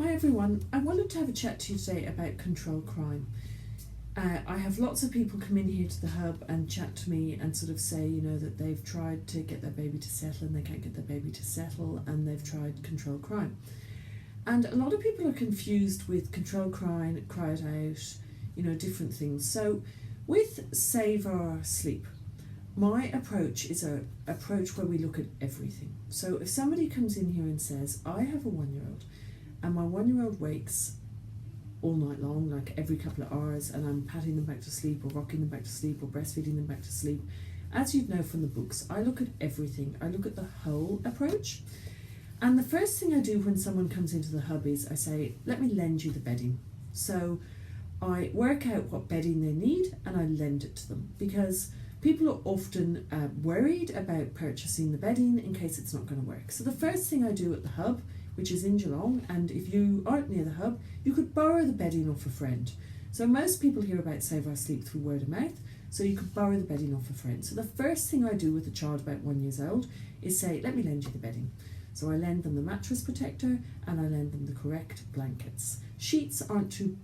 Hi everyone, I wanted to have a chat to you today about control crime. I have lots of people come in here to the hub and chat to me and sort of say, that they've tried to get their baby to settle and they can't get their baby to settle, and they've tried control crime. And a lot of people are confused with control crime, cry it out, different things. So with Save Our Sleep, my approach is an approach where we look at everything. So if somebody comes in here and says, I have a 1-year-old and my 1-year-old wakes all night long, like every couple of hours, and I'm patting them back to sleep or rocking them back to sleep or breastfeeding them back to sleep, as you'd know from the books, I look at everything. I look at the whole approach. And the first thing I do when someone comes into the hub is I say, let me lend you the bedding. So I work out what bedding they need and I lend it to them, because people are often worried about purchasing the bedding in case it's not going to work. So the first thing I do at the hub, which is in Geelong, and if you aren't near the hub, you could borrow the bedding off a friend. So most people hear about Save Our Sleep through word of mouth, so you could borrow the bedding off a friend. So the first thing I do with a child about 1 year old is say, let me lend you the bedding. So I lend them the mattress protector and I lend them the correct blankets. Sheets aren't too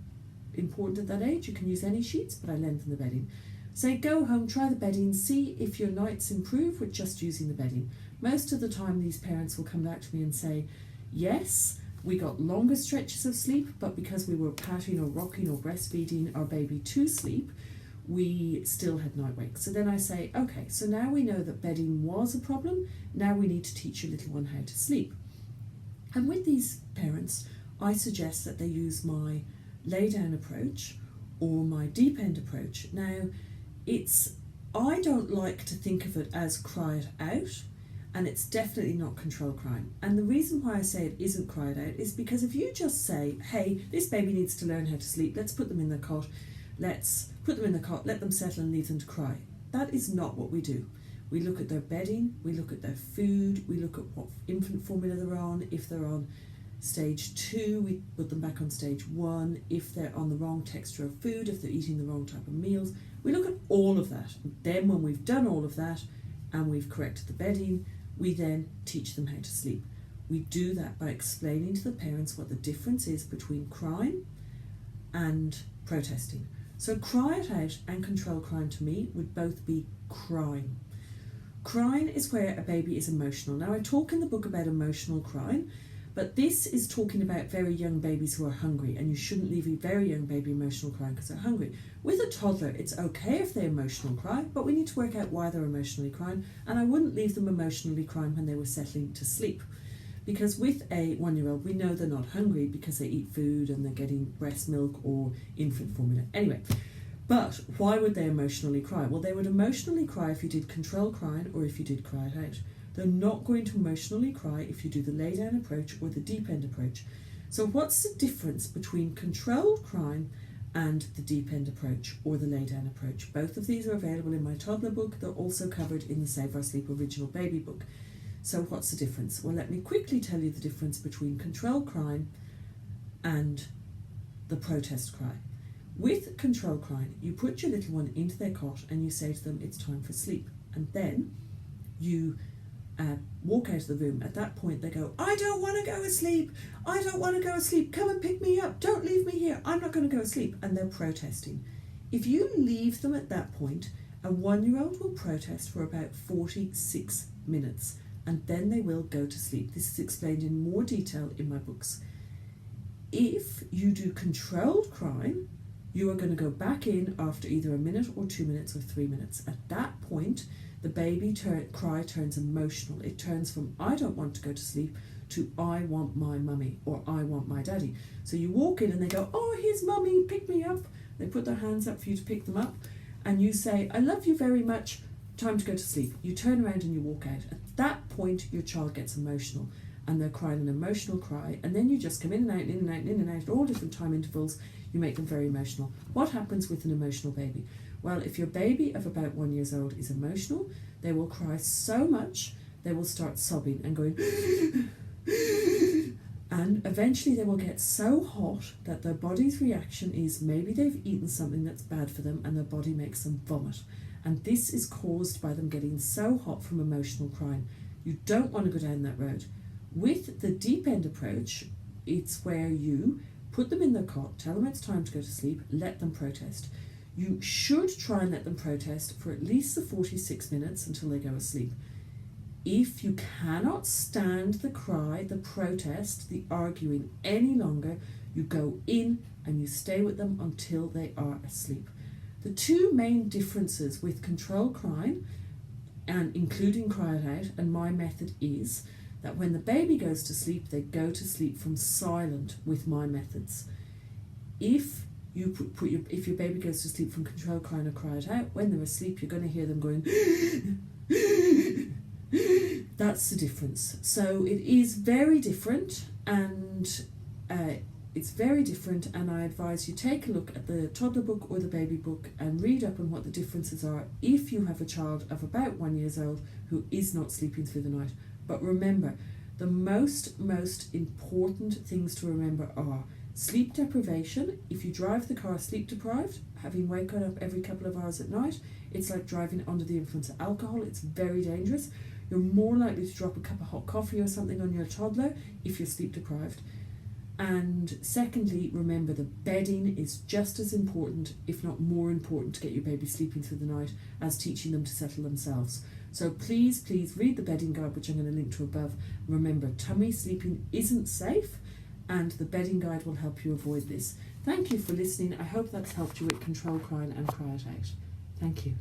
important at that age, you can use any sheets, but I lend them the bedding. Say, go home, try the bedding, see if your nights improve with just using the bedding. Most of the time these parents will come back to me and say, yes, we got longer stretches of sleep, but because we were patting or rocking or breastfeeding our baby to sleep, we still had night wakes. So then I say, okay, so now we know that bedding was a problem, now we need to teach your little one how to sleep. And with these parents, I suggest that they use my lay down approach or my deep end approach. Now, I don't like to think of it as cry it out, and it's definitely not control crime. And the reason why I say it isn't cry it out is because if you just say, hey, this baby needs to learn how to sleep, let's put them in the cot, let them settle and leave them to cry. That is not what we do. We look at their bedding, we look at their food, we look at what infant formula they're on. If they're on stage 2, we put them back on stage 1. If they're on the wrong texture of food, if they're eating the wrong type of meals, we look at all of that. Then when we've done all of that and we've corrected the bedding, we then teach them how to sleep. We do that by explaining to the parents what the difference is between crime and protesting. So cry it out and control crime to me would both be crime. Crime is where a baby is emotional. Now I talk in the book about emotional crime, but this is talking about very young babies who are hungry, and you shouldn't leave a very young baby emotional crying because they're hungry. With a toddler, it's okay if they emotional cry, but we need to work out why they're emotionally crying, and I wouldn't leave them emotionally crying when they were settling to sleep. Because with a 1-year-old, we know they're not hungry because they eat food and they're getting breast milk or infant formula. Anyway, but why would they emotionally cry? Well, they would emotionally cry if you did control crying or if you did cry it out. They're not going to emotionally cry if you do the lay down approach or the deep end approach. So what's the difference between controlled crime and the deep end approach or the lay down approach? Both of these are available in my toddler book. They're also covered in the Save Our Sleep original baby book. So what's the difference? Well, let me quickly tell you the difference between controlled crime and the protest cry. With control crime, you put your little one into their cot and you say to them, it's time for sleep. And then you walk out of the room. At that point they go, I don't want to go asleep, I don't want to go asleep, come and pick me up, don't leave me here, I'm not going to go asleep. And they're protesting. If you leave them at that point, a 1-year-old will protest for about 46 minutes and then they will go to sleep. This is explained in more detail in my books. If you do controlled crime, you are going to go back in after either a minute or 2 minutes or 3 minutes. At that point, the baby cry turns emotional. It turns from I don't want to go to sleep to I want my mummy or I want my daddy. So you walk in and they go, oh, here's mummy, pick me up. They put their hands up for you to pick them up and you say, I love you very much, time to go to sleep. You turn around and you walk out. At that point, your child gets emotional and they're crying an emotional cry, and then you just come in and out, in and out, in and out at all different time intervals. You make them very emotional. What happens with an emotional baby? Well, if your baby of about 1 year old is emotional, they will cry so much, they will start sobbing and going and eventually they will get so hot that their body's reaction is maybe they've eaten something that's bad for them and their body makes them vomit. And this is caused by them getting so hot from emotional crying. You don't want to go down that road. With the deep end approach, it's where you put them in their cot, tell them it's time to go to sleep, let them protest. You should try and let them protest for at least the 46 minutes until they go asleep. If you cannot stand the cry, the protest, the arguing any longer, you go in and you stay with them until they are asleep. The two main differences with control crying, and including cry it out, and my method is that when the baby goes to sleep, they go to sleep from silent with my methods. If you if your baby goes to sleep from control crying or cry it out, when they're asleep, you're going to hear them going. That's the difference. So it is very different, and I advise you take a look at the toddler book or the baby book and read up on what the differences are if you have a child of about 1 year old who is not sleeping through the night. But remember, the most important things to remember are sleep deprivation. If you drive the car sleep deprived, having woken up every couple of hours at night, it's like driving under the influence of alcohol. It's very dangerous. You're more likely to drop a cup of hot coffee or something on your toddler if you're sleep deprived. And secondly, remember the bedding is just as important, if not more important, to get your baby sleeping through the night as teaching them to settle themselves. So please read the bedding guide, which I'm going to link to above. Remember, tummy sleeping isn't safe, and the bedding guide will help you avoid this. Thank you for listening. I hope that's helped you with control crying and cry it out. Thank you.